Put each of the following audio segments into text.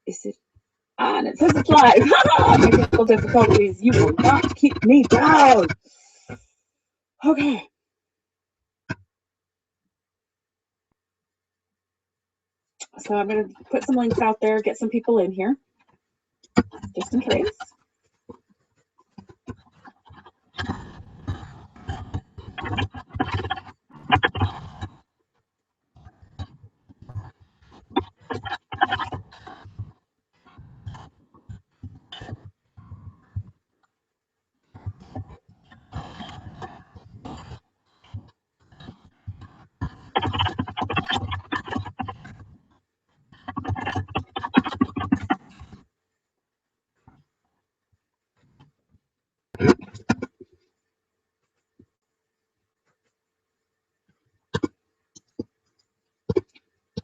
Is it on? It says it's live. Technical difficulties. You will not keep me down. Okay. So I'm going to put some links out there, get some people in here, just in case.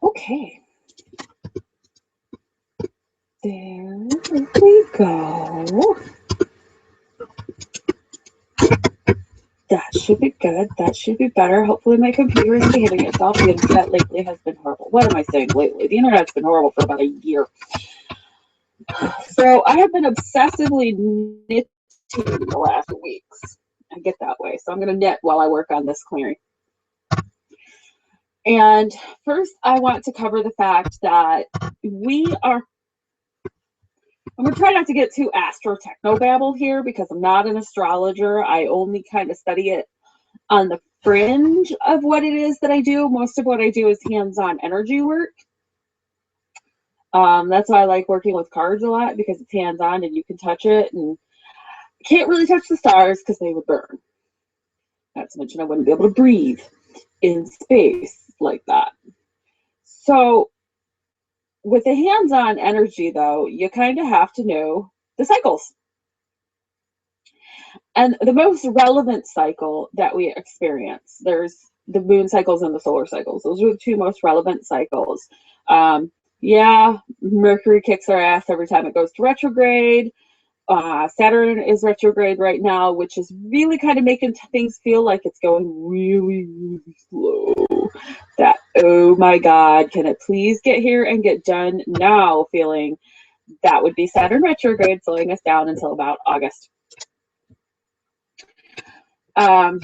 Okay. There we go. That should be good. That should be better. Hopefully my computer isn't hitting itself. The internet lately has been horrible. What am I saying lately? The internet's been horrible for about a year. So I have been obsessively knitting the last weeks. I get that way. So I'm going to knit while I work on this clearing. And first, I want to cover the fact that I'm going to try not to get too astro-techno-babble here because I'm not an astrologer. I only kind of study it on the fringe of what it is that I do. Most of what I do is hands-on energy work. That's why I like working with cards a lot, because it's hands-on and you can touch it, and can't really touch the stars because they would burn. Not to mention I wouldn't be able to breathe in space like that. So with the hands-on energy, though, you kind of have to know the cycles. And the most relevant cycle that we experience, there's the moon cycles and the solar cycles. Those are the two most relevant cycles. Yeah, Mercury kicks our ass every time it goes to retrograde. Saturn is retrograde right now, which is really kind of making things feel like it's going really, really slow. That, oh my God, can it please get here and get done now feeling? That would be Saturn retrograde, slowing us down until about August. So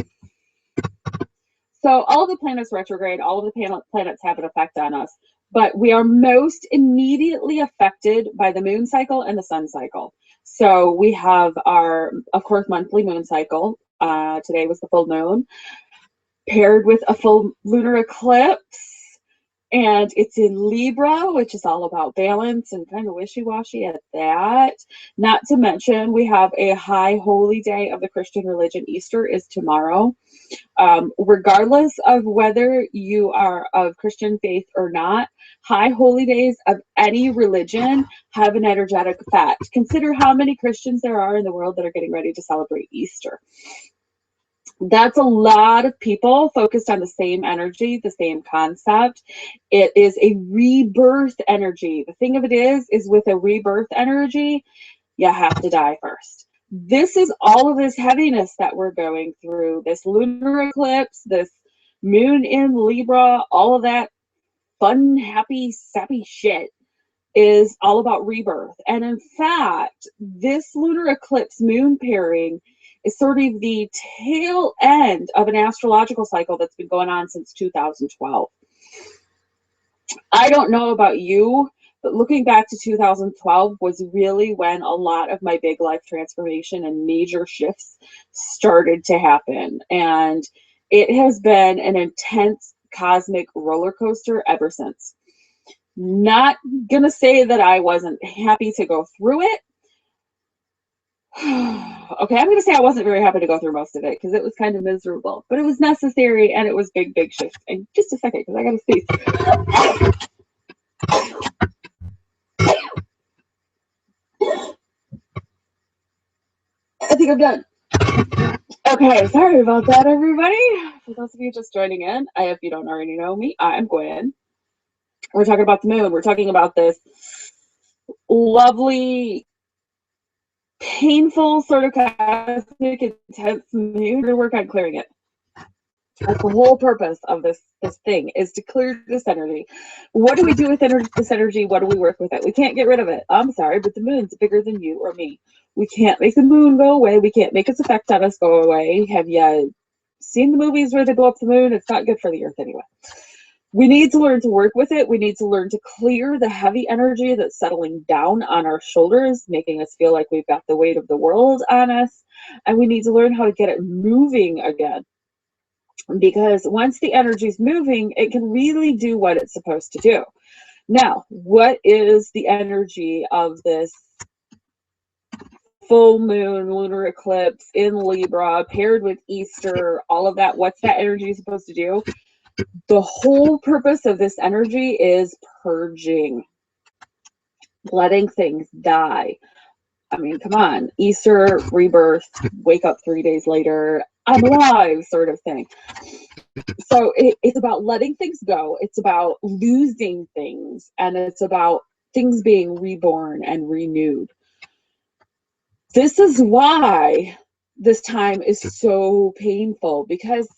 all of the planets retrograde, all of the planets have an effect on us, but we are most immediately affected by the moon cycle and the sun cycle. So we have our, of course, monthly moon cycle. Today was the full moon, paired with a full lunar eclipse. And it's in Libra, which is all about balance and kind of wishy-washy at that. Not to mention, we have a high holy day of the Christian religion. Easter is tomorrow. Regardless of whether you are of Christian faith or not, high holy days of any religion have an energetic effect. Consider how many Christians there are in the world that are getting ready to celebrate Easter. That's a lot of people focused on the same energy, the same concept. It is a rebirth energy. The thing of it is with a rebirth energy, you have to die first. This is all of this heaviness that we're going through, this lunar eclipse, this moon in Libra, all of that fun, happy, sappy shit is all about rebirth. And in fact, this lunar eclipse moon pairing is sort of the tail end of an astrological cycle that's been going on since 2012. I don't know about you, but looking back to 2012 was really when a lot of my big life transformation and major shifts started to happen. And it has been an intense cosmic roller coaster ever since. Not gonna say that I wasn't happy to go through it. Okay, I'm going to say I wasn't very happy to go through most of it because it was kind of miserable, but it was necessary and it was big, big shift. And just a second, because I got to sneeze. I think I'm done. Okay, sorry about that, everybody. For those of you just joining in, if you don't already know me, I'm Gwynne. We're talking about the moon. We're talking about this lovely, painful, sort of cosmic, intense moon. We're going to work on clearing it. That's the whole purpose of this thing, is to clear this energy. What do we do with this energy? What do we work with it? We can't get rid of it. I'm sorry, but the moon's bigger than you or me. We can't make the moon go away. We can't make its effect on us go away. Have you seen the movies where they blow up the moon? It's not good for the earth anyway. We need to learn to work with it. We need to learn to clear the heavy energy that's settling down on our shoulders, making us feel like we've got the weight of the world on us. And we need to learn how to get it moving again. Because once the energy is moving, it can really do what it's supposed to do. Now, what is the energy of this full moon, lunar eclipse in Libra, paired with Easter, all of that? What's that energy supposed to do? The whole purpose of this energy is purging, letting things die. I mean, come on, Easter, rebirth, wake up 3 days later, I'm alive, sort of thing. So it's about letting things go. It's about losing things, and it's about things being reborn and renewed. This is why this time is so painful, because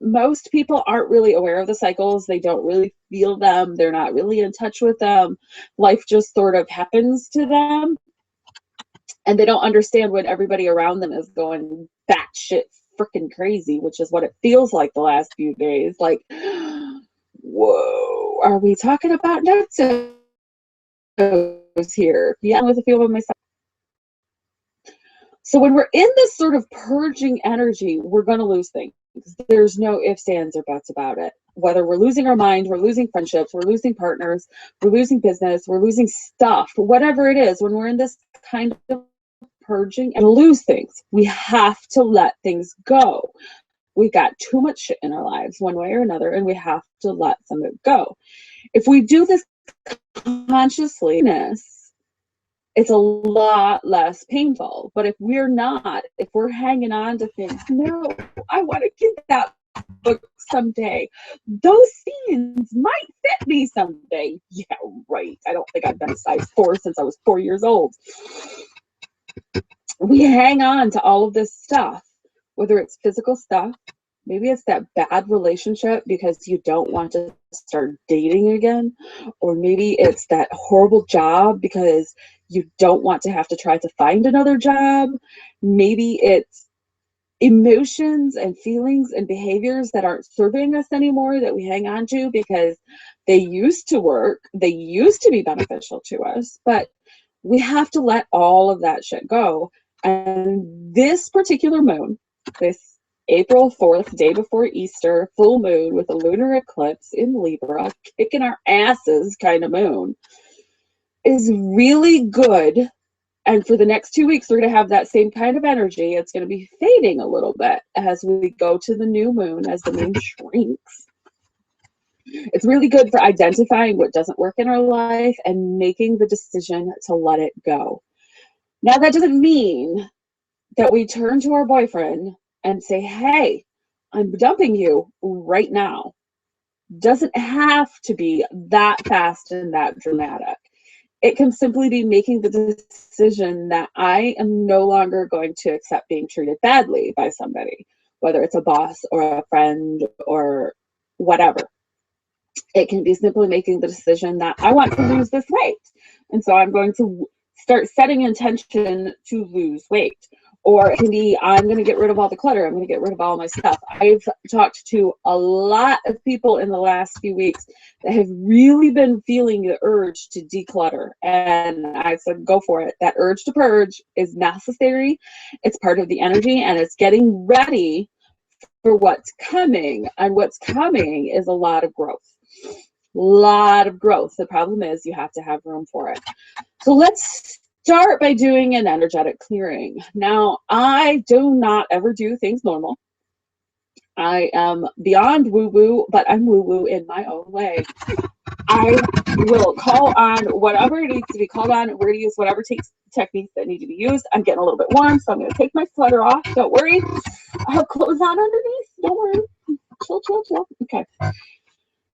most people aren't really aware of the cycles. They don't really feel them. They're not really in touch with them. Life just sort of happens to them. And they don't understand when everybody around them is going batshit freaking crazy, which is what it feels like the last few days. Like, whoa, are we talking about nutsos here? Yeah, with a few of myself. So when we're in this sort of purging energy, we're going to lose things. There's no ifs, ands, or buts about it. Whether we're losing our mind, we're losing friendships, we're losing partners, we're losing business, we're losing stuff, whatever it is, when we're in this kind of purging and lose things, we have to let things go. We've got too much shit in our lives one way or another, and we have to let some of it go. If we do this consciously, it's a lot less painful. But if we're not, if we're hanging on to things, no, I want to get that book someday. Those scenes might fit me someday. Yeah, right. I don't think I've been a size 4 since I was 4 years old. We hang on to all of this stuff, whether it's physical stuff, maybe it's that bad relationship because you don't want to start dating again, or maybe it's that horrible job because you don't want to have to try to find another job. Maybe it's emotions and feelings and behaviors that aren't serving us anymore that we hang on to because they used to work, they used to be beneficial to us, but we have to let all of that shit go. And this particular moon, this April 4th, day before Easter, full moon with a lunar eclipse in Libra, kicking our asses kind of moon, is really good. And for the next 2 weeks, we're going to have that same kind of energy. It's going to be fading a little bit as we go to the new moon, as the moon shrinks. It's really good for identifying what doesn't work in our life and making the decision to let it go. Now, that doesn't mean that we turn to our boyfriend and say, hey, I'm dumping you right now. Doesn't have to be that fast and that dramatic. It can simply be making the decision that I am no longer going to accept being treated badly by somebody, whether it's a boss or a friend or whatever. It can be simply making the decision that I want to lose this weight. And so I'm going to start setting intention to lose weight. Or it can be, I'm going to get rid of all the clutter. I'm going to get rid of all my stuff. I've talked to a lot of people in the last few weeks that have really been feeling the urge to declutter. And I said, go for it. That urge to purge is necessary. It's part of the energy, and it's getting ready for what's coming. And what's coming is a lot of growth. Lot of growth. The problem is you have to have room for it. So let's start by doing an energetic clearing. Now, I do not ever do things normal. I am beyond woo-woo, but I'm woo-woo in my own way. I will call on whatever needs to be called on. We're going to use whatever techniques that need to be used. I'm getting a little bit warm, so I'm going to take my sweater off. Don't worry. I have clothes on underneath. Don't worry. Chill, chill, chill. Okay.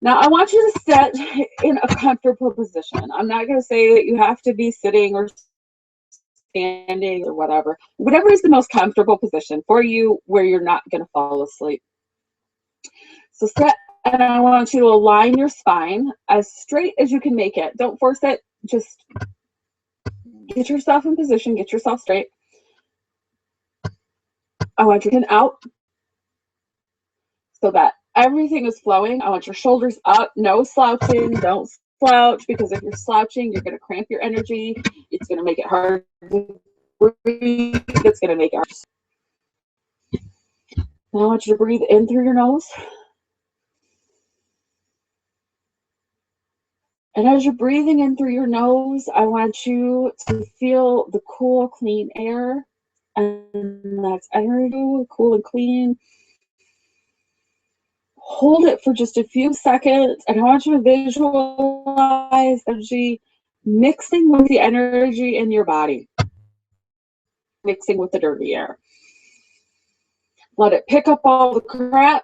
Now, I want you to sit in a comfortable position. I'm not going to say that you have to be sitting or standing or whatever. Whatever is the most comfortable position for you where you're not going to fall asleep. So sit, and I want you to align your spine as straight as you can make it. Don't force it. Just get yourself in position. Get yourself straight. I want you to out so that everything is flowing. I want your shoulders up. No slouching. Don't slouch, because if you're slouching, you're going to cramp your energy. It's going to make it hard to breathe. It's going to make it hard. Now I want you to breathe in through your nose. And as you're breathing in through your nose, I want you to feel the cool, clean air. And that's energy, cool and clean. Hold it for just a few seconds. And I want you to visualize energy mixing with the energy in your body, mixing with the dirty air. Let it pick up all the crap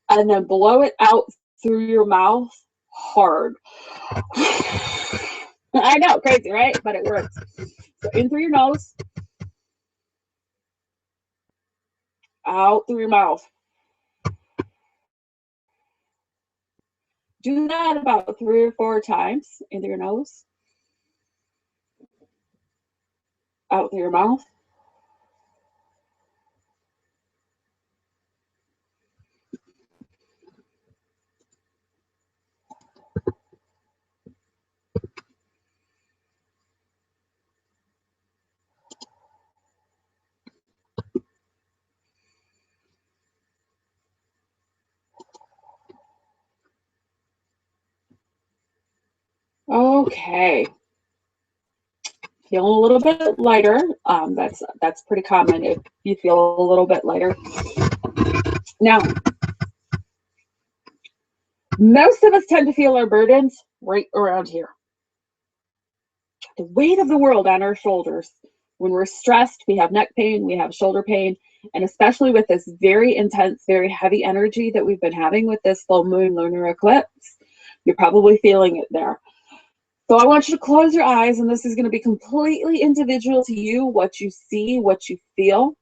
and then blow it out through your mouth hard. I know, crazy, right? But it works. So in through your nose, out through your mouth. Do that about 3 or 4 times. In through your nose, out through your mouth. Okay. Feeling a little bit lighter. That's pretty common if you feel a little bit lighter. Now, most of us tend to feel our burdens right around here. The weight of the world on our shoulders. When we're stressed, we have neck pain, we have shoulder pain, and especially with this very intense, very heavy energy that we've been having with this full moon lunar eclipse, you're probably feeling it there. So I want you to close your eyes, and this is going to be completely individual to you, what you see, what you feel.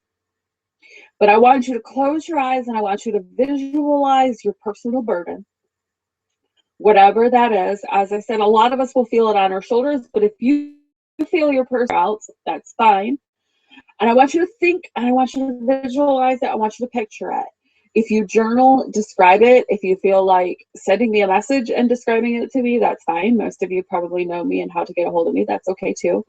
But I want you to close your eyes, and I want you to visualize your personal burden, whatever that is. As I said, a lot of us will feel it on our shoulders, but if you feel your personal out, that's fine. And I want you to think, and I want you to visualize it. I want you to picture it. If you journal, describe it. If you feel like sending me a message and describing it to me, that's fine. Most of you probably know me and how to get a hold of me. That's okay too.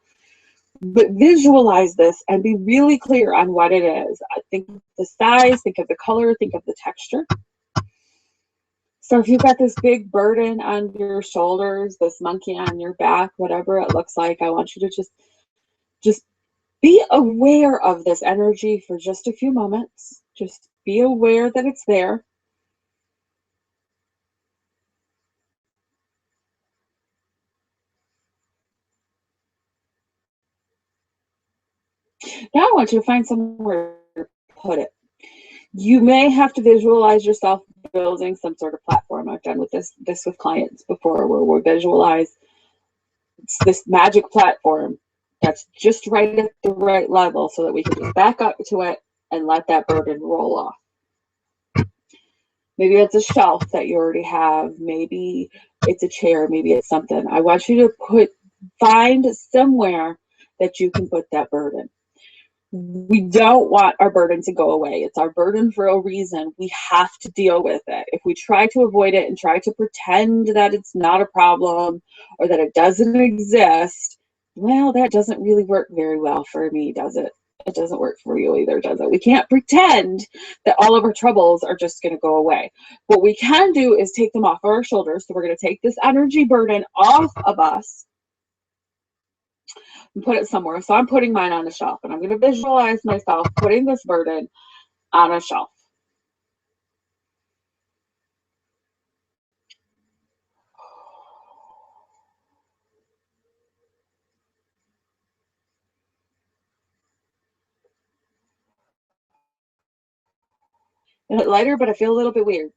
But visualize this and be really clear on what it is. Think of the size, think of the color, think of the texture. So if you've got this big burden on your shoulders, this monkey on your back, whatever it looks like, I want you to just be aware of this energy for just a few moments. Just be aware that it's there. Now I want you to find somewhere to put it. You may have to visualize yourself building some sort of platform. I've done with this with clients before, where we visualize this magic platform that's just right at the right level so that we can just back up to it and let that burden roll off. Maybe it's a shelf that you already have. Maybe it's a chair. Maybe it's something. I want you to find somewhere that you can put that burden. We don't want our burden to go away. It's our burden for a reason. We have to deal with it. If we try to avoid it and try to pretend that it's not a problem or that it doesn't exist, well, that doesn't really work very well for me, does it? It doesn't work for you either, does it? We can't pretend that all of our troubles are just going to go away. What we can do is take them off our shoulders. So we're going to take this energy burden off of us and put it somewhere. So I'm putting mine on a shelf, and I'm going to visualize myself putting this burden on a shelf. A bit lighter, but I feel a little bit weird.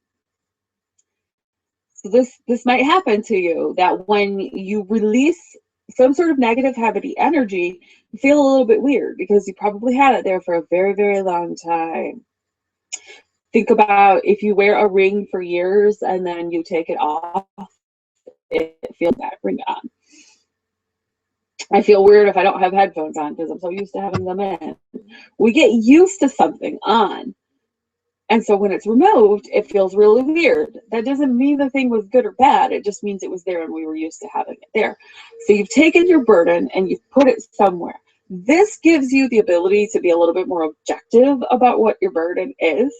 So this might happen to you, that when you release some sort of negative heavy energy, you feel a little bit weird because you probably had it there for a very, very long time. Think about if you wear a ring for years and then you take it off, it feels that ring on. I feel weird if I don't have headphones on because I'm so used to having them in. We get used to something on. And so when it's removed, it feels really weird. That doesn't mean the thing was good or bad. It just means it was there and we were used to having it there. So you've taken your burden and you've put it somewhere. This gives you the ability to be a little bit more objective about what your burden is.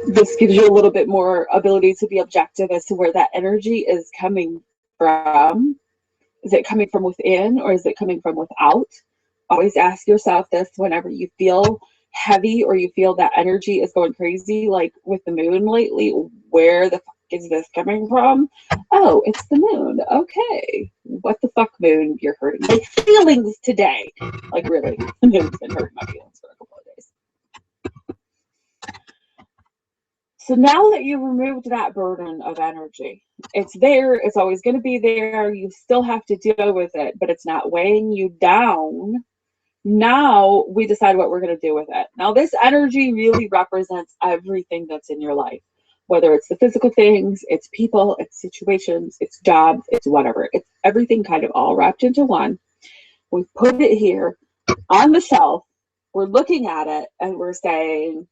This gives you a little bit more ability to be objective as to where that energy is coming from. Is it coming from within or is it coming from without? Always ask yourself this whenever you feel heavy or you feel that energy is going crazy, like with the moon lately. Where the fuck is this coming from? Oh, it's the moon. Okay. What the fuck, moon? You're hurting my feelings today. Like, really, the moon's been hurting my feelings for a couple of days. So now that you've removed that burden of energy, it's there, it's always going to be there, you still have to deal with it, but it's not weighing you down. Now we decide what we're going to do with it. Now this energy really represents everything that's in your life, whether it's the physical things, it's people, it's situations, it's jobs, it's whatever. It's everything kind of all wrapped into one. We've put it here on the shelf, we're looking at it, and we're saying,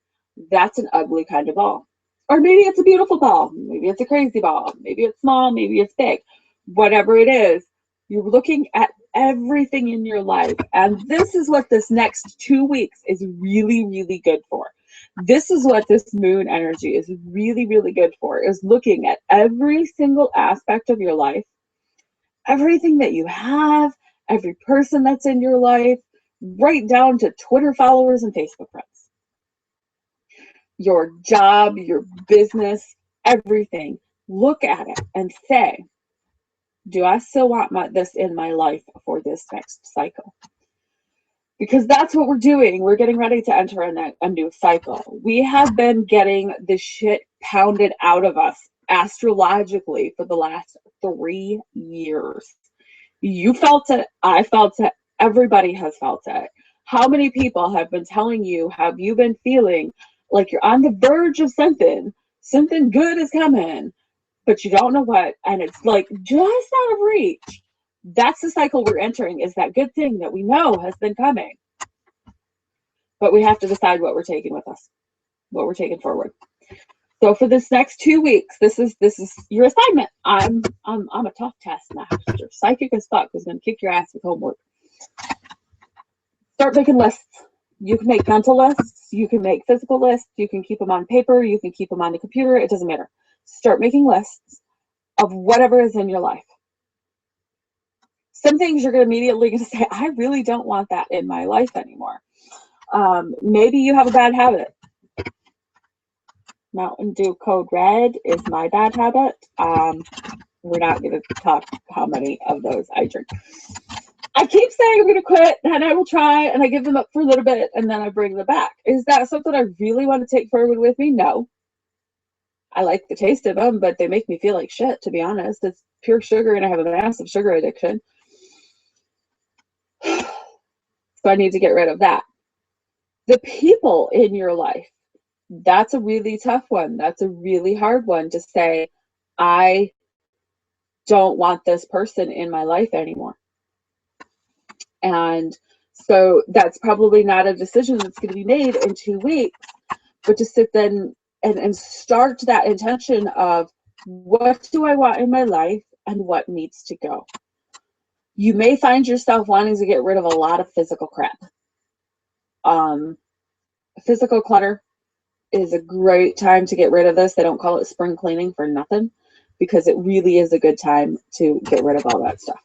that's an ugly kind of ball. Or maybe it's a beautiful ball. Maybe it's a crazy ball. Maybe it's small. Maybe it's big. Whatever it is, you're looking at everything in your life. And this is what this next 2 weeks is really, really good for. This is what this moon energy is really, really good for, is looking at every single aspect of your life, everything that you have, every person that's in your life, right down to Twitter followers and Facebook friends. Your job, your business, everything. Look at it and say, do I still want this in my life for this next cycle? Because that's what we're doing. We're getting ready to enter a new cycle. We have been getting the shit pounded out of us astrologically for the last 3 years. You felt it. I felt it. Everybody has felt it. How many people have been telling you, have you been feeling like you're on the verge of something good is coming, but you don't know what, and it's like just out of reach? That's the cycle we're entering, is that good thing that we know has been coming. But we have to decide what we're taking with us, what we're taking forward. So for this next 2 weeks, this is your assignment. I'm a tough test master. Psychic as fuck is gonna kick your ass with homework. Start making lists. You can make mental lists, you can make physical lists, you can keep them on paper, you can keep them on the computer, it doesn't matter. Start making lists of whatever is in your life. Some things you're going to immediately say, I really don't want that in my life anymore. Maybe you have a bad habit. Mountain Dew Code Red is my bad habit. We're not going to talk how many of those I drink. I keep saying I'm going to quit, and I will try, and I give them up for a little bit, and then I bring them back. Is that something I really want to take forward with me? No. I like the taste of them, but they make me feel like shit, to be honest. It's pure sugar, and I have a massive sugar addiction. So I need to get rid of that. The people in your life, that's a really tough one. That's a really hard one to say, I don't want this person in my life anymore. And so that's probably not a decision that's going to be made in 2 weeks, but to sit then and start that intention of, what do I want in my life and what needs to go? You may find yourself wanting to get rid of a lot of physical crap. Physical clutter is a great time to get rid of this. They don't call it spring cleaning for nothing, because it really is a good time to get rid of all that stuff.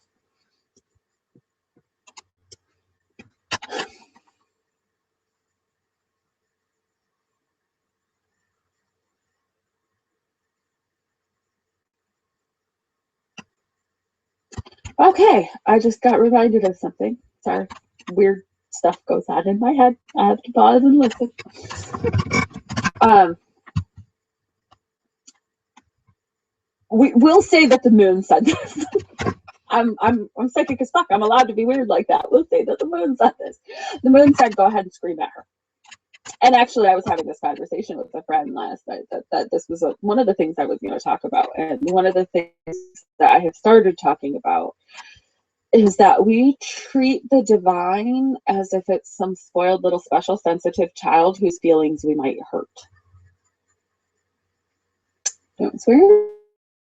Okay, I just got reminded of something. Sorry, weird stuff goes on in my head. I have to pause and listen. We'll say that the moon said this. I'm psychic as fuck. I'm allowed to be weird like that. We'll say that the moon said this. The moon said, go ahead and scream at her. And actually, I was having this conversation with a friend last night that this was one of the things I was going to talk about. And one of the things that I have started talking about is that we treat the divine as if it's some spoiled little special sensitive child whose feelings we might hurt. Don't swear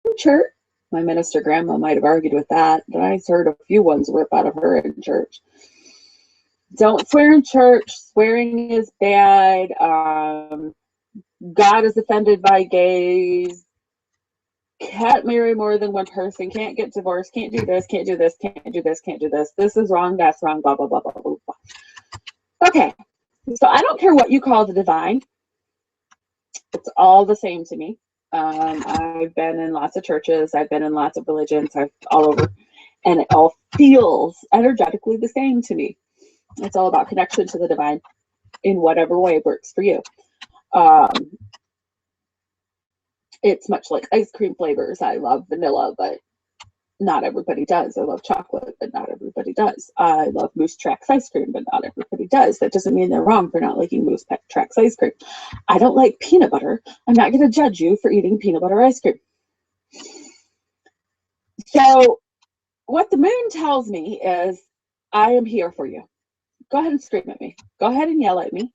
in church. My minister grandma might have argued with that, but I heard a few ones rip out of her in church. Don't swear in church. Swearing is bad. God is offended by gays. Can't marry more than one person. Can't get divorced. Can't do this. Can't do this. Can't do this. Can't do this. This is wrong. That's wrong. Blah, blah, blah, blah, blah, blah. Okay. So I don't care what you call the divine. It's all the same to me. I've been in lots of churches. I've been in lots of religions. I've all over. And it all feels energetically the same to me. It's all about connection to the divine in whatever way works for you. It's much like ice cream flavors. I love vanilla, but not everybody does. I love chocolate, but not everybody does. I love Moose Tracks ice cream, but not everybody does. That doesn't mean they're wrong for not liking Moose Tracks ice cream. I don't like peanut butter. I'm not going to judge you for eating peanut butter ice cream. So what the moon tells me is I am here for you. Go ahead and scream at me. Go ahead and yell at me.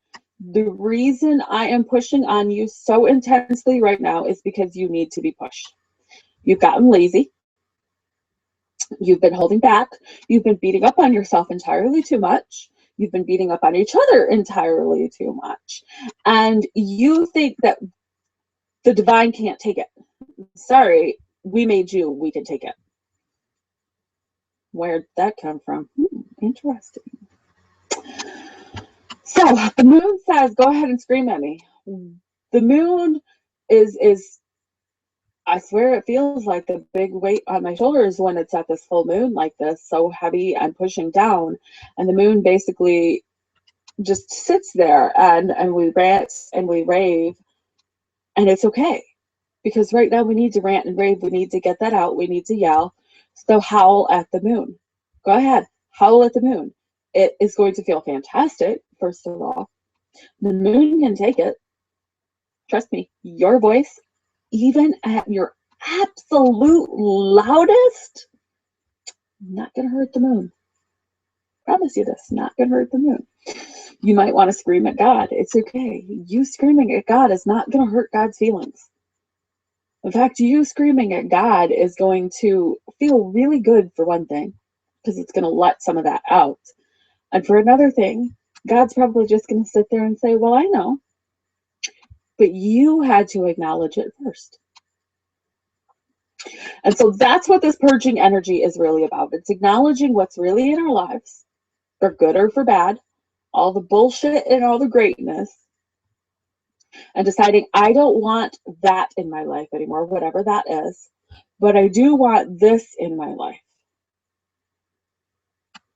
The reason I am pushing on you so intensely right now is because you need to be pushed. You've gotten lazy. You've been holding back. You've been beating up on yourself entirely too much. You've been beating up on each other entirely too much. And you think that the divine can't take it. Sorry, we made you. We can take it. Where'd that come from? Interesting. So the moon says, go ahead and scream at me. The moon is, I swear it feels like the big weight on my shoulders when it's at this full moon like this, so heavy and pushing down. And the moon basically just sits there and we rant and we rave. And it's okay. Because right now we need to rant and rave. We need to get that out. We need to yell. So howl at the moon. Go ahead. Howl at the moon. It is going to feel fantastic, first of all. The moon can take it. Trust me, your voice, even at your absolute loudest, not going to hurt the moon. Promise you this, not going to hurt the moon. You might want to scream at God. It's okay. You screaming at God is not going to hurt God's feelings. In fact, you screaming at God is going to feel really good for one thing, because it's going to let some of that out. And for another thing, God's probably just going to sit there and say, well, I know, but you had to acknowledge it first. And so that's what this purging energy is really about. It's acknowledging what's really in our lives, for good or for bad, all the bullshit and all the greatness, and deciding I don't want that in my life anymore, whatever that is, but I do want this in my life.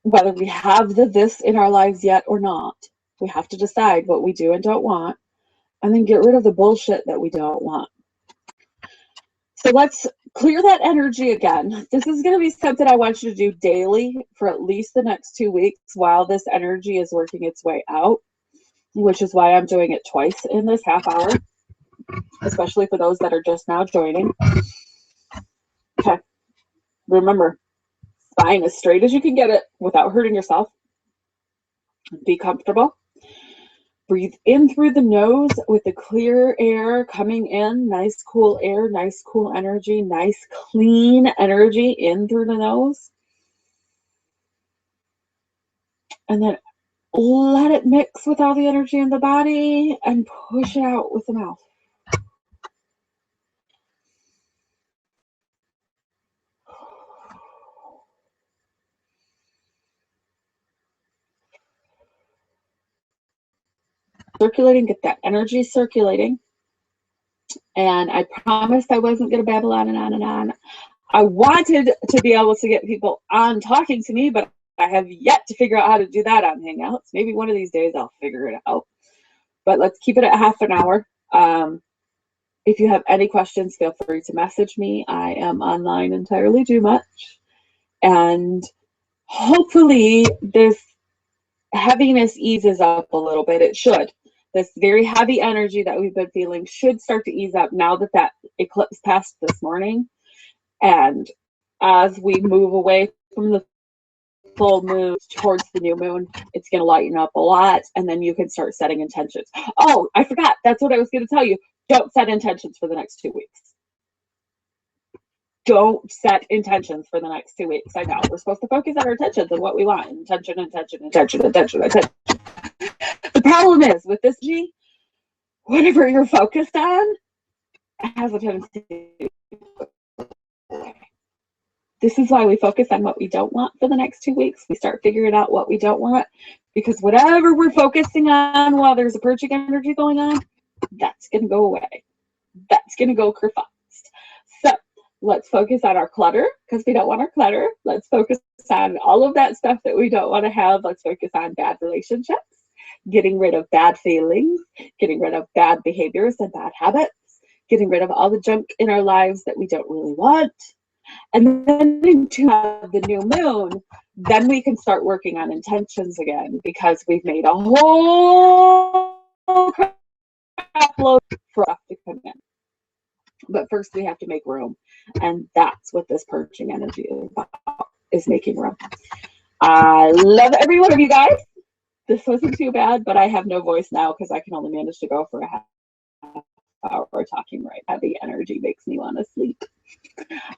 Whether we have the this in our lives yet or not, we have to decide what we do and don't want, and then get rid of the bullshit that we don't want. So let's clear that energy again. This is going to be something I want you to do daily for at least the next 2 weeks while this energy is working its way out, which is why I'm doing it twice in this half hour, especially for those that are just now joining. Okay, remember, spine as straight as you can get it without hurting yourself. Be comfortable. Breathe in through the nose with the clear air coming in. Nice, cool air, nice, cool energy, nice, clean energy in through the nose. And then let it mix with all the energy in the body and push it out with the mouth. Circulating, get that energy circulating. And I promised I wasn't going to babble on and on and on. I wanted to be able to get people on talking to me, but I have yet to figure out how to do that on Hangouts. Maybe one of these days I'll figure it out. But let's keep it at half an hour. If you have any questions, feel free to message me. I am online entirely too much. And hopefully this heaviness eases up a little bit. It should. This very heavy energy that we've been feeling should start to ease up now that that eclipse passed this morning. And as we move away from the full moon towards the new moon, it's going to lighten up a lot, and then you can start setting intentions. Oh, I forgot. That's what I was going to tell you. Don't set intentions for the next 2 weeks. Don't set intentions for the next 2 weeks. I know we're supposed to focus on our intentions and what we want. Intention, intention, intention, intention, intention. The problem is with this G, whatever you're focused on, it has a tendency to. This is why we focus on what we don't want for the next 2 weeks. We start figuring out what we don't want, because whatever we're focusing on while there's a purging energy going on, that's going to go away. That's going to go kerfuffed. So let's focus on our clutter, because we don't want our clutter. Let's focus on all of that stuff that we don't want to have. Let's focus on bad relationships, getting rid of bad feelings, getting rid of bad behaviors and bad habits, getting rid of all the junk in our lives that we don't really want. And then into the new moon, then we can start working on intentions again, because we've made a whole crap load for us to come in. But first we have to make room. And that's what this purging energy is about, is making room. I love every one of you guys. This wasn't too bad, but I have no voice now because I can only manage to go for a half hour talking right. Heavy energy makes me want to sleep.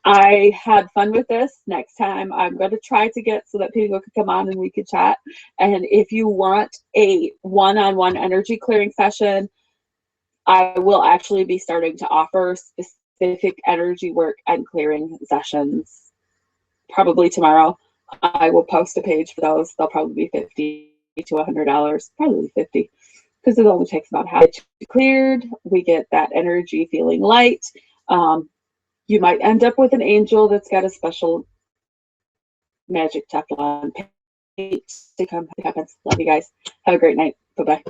I had fun with this. Next time I'm going to try to get so that people could come on and we could chat. And if you want a one-on-one energy clearing session, I will actually be starting to offer specific energy work and clearing sessions probably tomorrow. I will post a page for those. They'll probably be $50 to $100, probably $50, because it only takes about half cleared. We get that energy feeling light. You might end up with an angel that's got a special magic Teflon paint to come. Love you guys. Have a great night. Bye-bye.